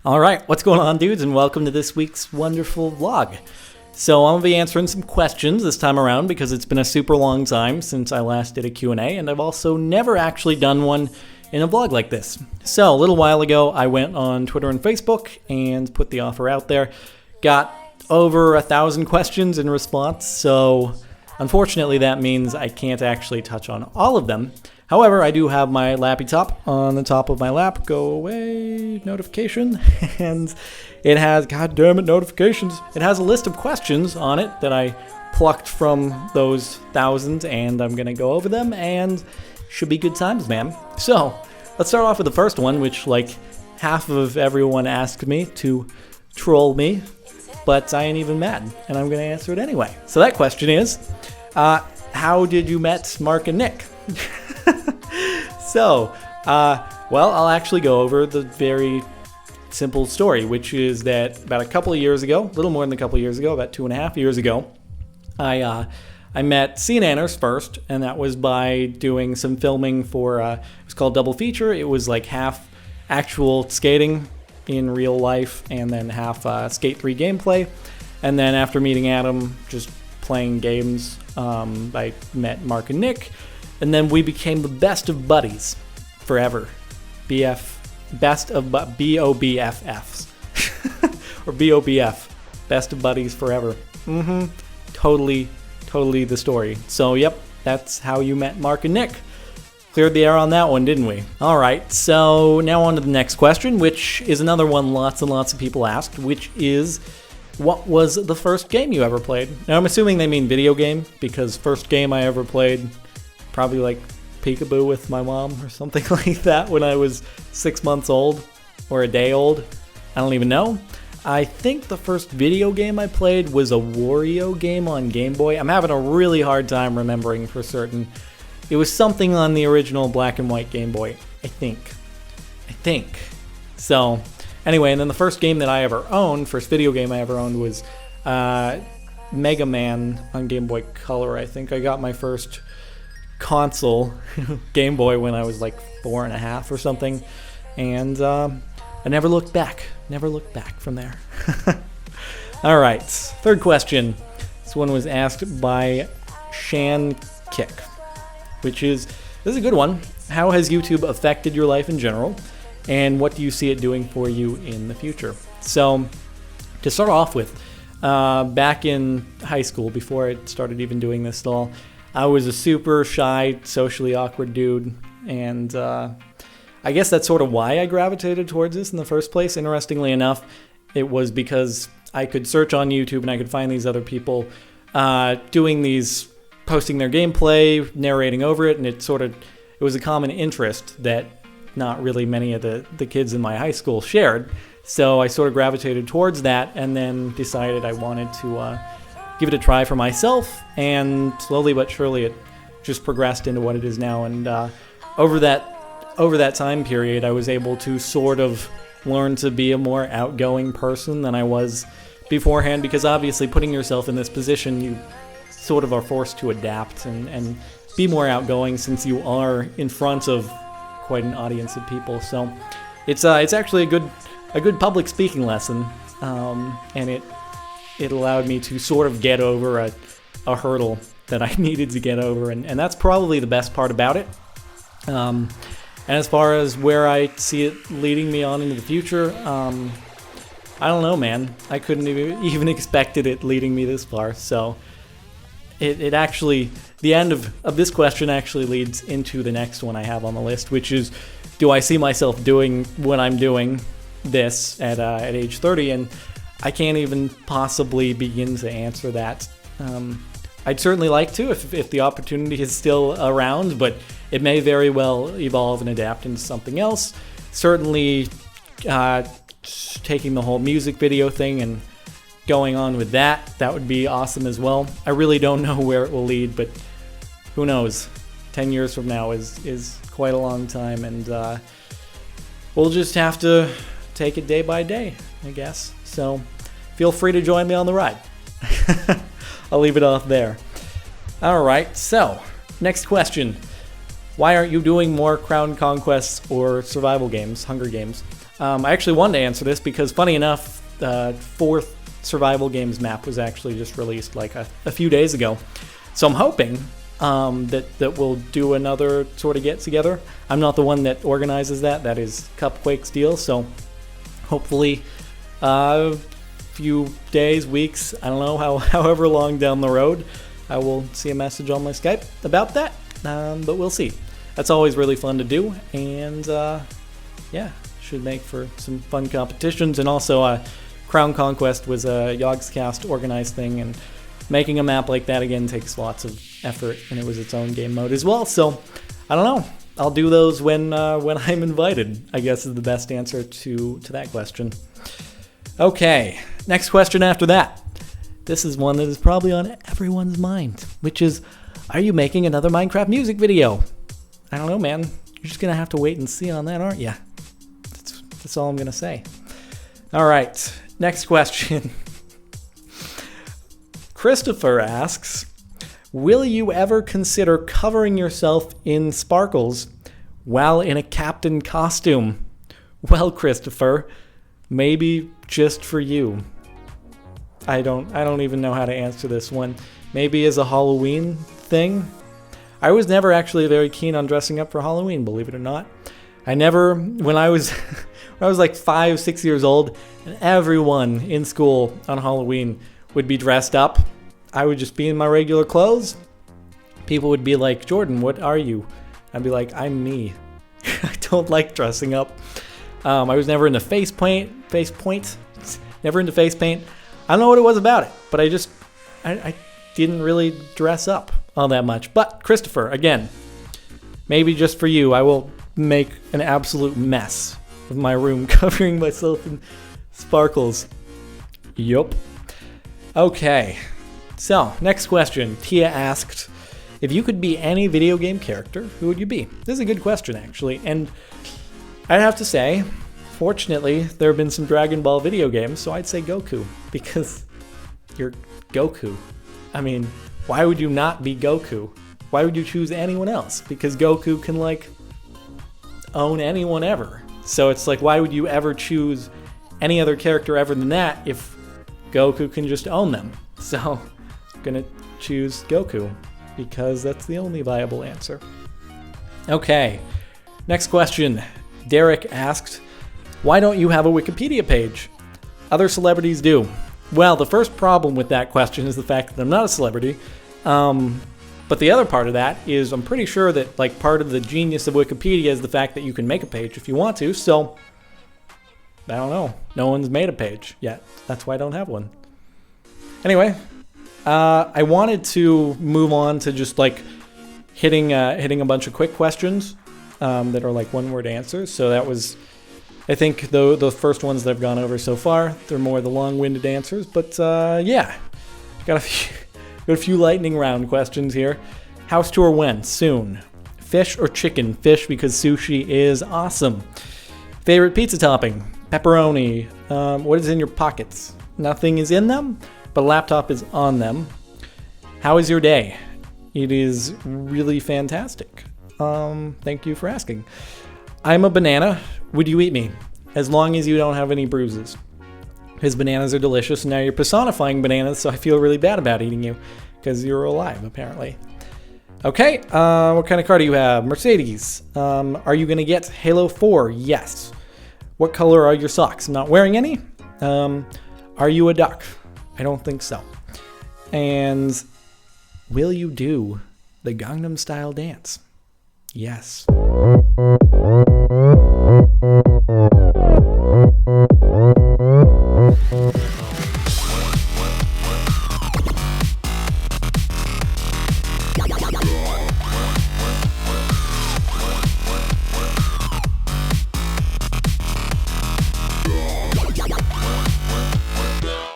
All right, what's going on, dudes, and welcome to this week's wonderful vlog. So I'm going to be answering some questions this time around because it's been a super long time since I last did a Q&A, and I've also never actually done one in a vlog like this. So a little while ago, I went on Twitter and Facebook and put the offer out there. Got over 1,000 questions in response, so unfortunately that means I can't actually touch on all of them. However, I do have my lappy top on the top of my lap. Go away, notification. And it has, goddammit, notifications. It has a list of questions on it that I plucked from those thousands, and I'm going to go over them, and should be good times, man. So, let's start off with the first one, which, like, half of everyone asked me to troll me, but I ain't even mad, and I'm going to answer it anyway. So that question is, how did you met Mark and Nick? So, well, I'll actually go over the very simple story, which is that about a couple of years ago, a little more than a couple of years ago, about 2.5 years ago, I met Sean Anners first, and that was by doing some filming for, it was called Double Feature. It was like half actual skating in real life, and then half Skate 3 gameplay. And then after meeting Adam, just playing games, I met Mark and Nick. And then we became the best of buddies forever. Best of BOBFFs. Or BOBF. Best of buddies forever. Totally the story. So, yep, that's how you met Mark and Nick. Cleared the air on that one, didn't we? Alright, so now on to the next question, which is another one lots and lots of people asked, which is, what was the first game you ever played? Now, I'm assuming they mean video game, because first game I ever played, probably like Peekaboo with my mom or something like that when I was 6 months old or a day old. I don't even know. I think the first video game I played was a Wario game on Game Boy. I'm having a really hard time remembering for certain. It was something on the original black and white Game Boy, I think. So, anyway, and then the first game that I ever owned, first video game I ever owned was Mega Man on Game Boy Color, I think. I got my first console Game Boy when I was like 4.5 or something, and I never looked back from there. All right, third question. This one was asked by Shan Kick, which is, this is a good one. How has YouTube affected your life in general, and what do you see it doing for you in the future? So to start off with, back in high school, before I started even doing this at all, I was a super shy, socially awkward dude, and I guess that's sort of why I gravitated towards this in the first place. Interestingly enough, it was because I could search on YouTube and I could find these other people posting their gameplay, narrating over it, and it was a common interest that not really many of the kids in my high school shared. So I sort of gravitated towards that, and then decided I wanted to give it a try for myself, and slowly but surely it just progressed into what it is now. And over that time period, I was able to sort of learn to be a more outgoing person than I was beforehand, because obviously putting yourself in this position, you sort of are forced to adapt and be more outgoing since you are in front of quite an audience of people. So it's actually a good public speaking lesson, and it allowed me to sort of get over a hurdle that I needed to get over, and that's probably the best part about it. And as far as where I see it leading me on into the future, I don't know, man. I couldn't even expected it leading me this far. So it actually, the end of this question actually leads into the next one I have on the list, which is, do I see myself doing what I'm doing this at age 30? And I can't even possibly begin to answer that. I'd certainly like to if the opportunity is still around, but it may very well evolve and adapt into something else. Certainly taking the whole music video thing and going on with that would be awesome as well. I really don't know where it will lead, but who knows? 10 years from now is quite a long time, and we'll just have to take it day by day, I guess. So feel free to join me on the ride. I'll leave it off there. All right, so next question. why aren't you doing more Crown Conquests or survival games, Hunger Games? I actually wanted to answer this because, funny enough, the 4th survival games map was actually just released like a few days ago. So I'm hoping that we'll do another sort of get-together. I'm not the one that organizes that. That is Cupquake's deal. So hopefully a few days, weeks, I don't know, however long down the road, I will see a message on my Skype about that. But we'll see. That's always really fun to do. And yeah, should make for some fun competitions. And also Crown Conquest was a Yogscast organized thing, and making a map like that again takes lots of effort, and it was its own game mode as well. So I don't know. I'll do those when I'm invited, I guess is the best answer to that question. Okay, next question after that. This is one that is probably on everyone's mind, which is, are you making another Minecraft music video? I don't know, man. You're just going to have to wait and see on that, aren't you? That's all I'm going to say. All right, next question. Christopher asks, will you ever consider covering yourself in sparkles while in a captain costume? Well, Christopher, maybe just for you. I don't even know how to answer this one. Maybe as a Halloween thing. I was never actually very keen on dressing up for Halloween, believe it or not. When I was like 5, 6 years old, and everyone in school on Halloween would be dressed up, I would just be in my regular clothes. People would be like, Jordan, what are you? I'd be like, I'm me. I don't like dressing up. I was never into face paint. Never into face paint. I don't know what it was about it, but I didn't really dress up all that much. But Christopher, again, maybe just for you, I will make an absolute mess of my room covering myself in sparkles. Yup. Okay, so next question. Tia asked, if you could be any video game character, who would you be? This is a good question, actually, and I'd have to say, fortunately, there have been some Dragon Ball video games, so I'd say Goku, because you're Goku. I mean, why would you not be Goku? Why would you choose anyone else? Because Goku can, like, own anyone ever. So it's like, why would you ever choose any other character ever than that if Goku can just own them? So I'm gonna choose Goku, because that's the only viable answer. Okay, next question. Derek asked, why don't you have a Wikipedia page? Other celebrities do. Well, the first problem with that question is the fact that I'm not a celebrity. But the other part of that is I'm pretty sure that like part of the genius of Wikipedia is the fact that you can make a page if you want to. So I don't know. No one's made a page yet. That's why I don't have one. Anyway, I wanted to move on to just like hitting a bunch of quick questions that are like one-word answers. So that was, I think, the first ones that I've gone over so far. They're more the long-winded answers. But yeah, got a few lightning round questions here. House tour when? Soon. Fish or chicken? Fish, because sushi is awesome. Favorite pizza topping? Pepperoni. What is in your pockets? Nothing is in them, but a laptop is on them. How is your day? It is really fantastic. Thank you for asking. I'm a banana. Would you eat me? As long as you don't have any bruises. His bananas are delicious, and now you're personifying bananas, so I feel really bad about eating you, because you're alive, apparently. Okay, what kind of car do you have? Mercedes. Are you going to get Halo 4? Yes. What color are your socks? I'm not wearing any. Are you a duck? I don't think so. And will you do the Gangnam Style dance? Yes.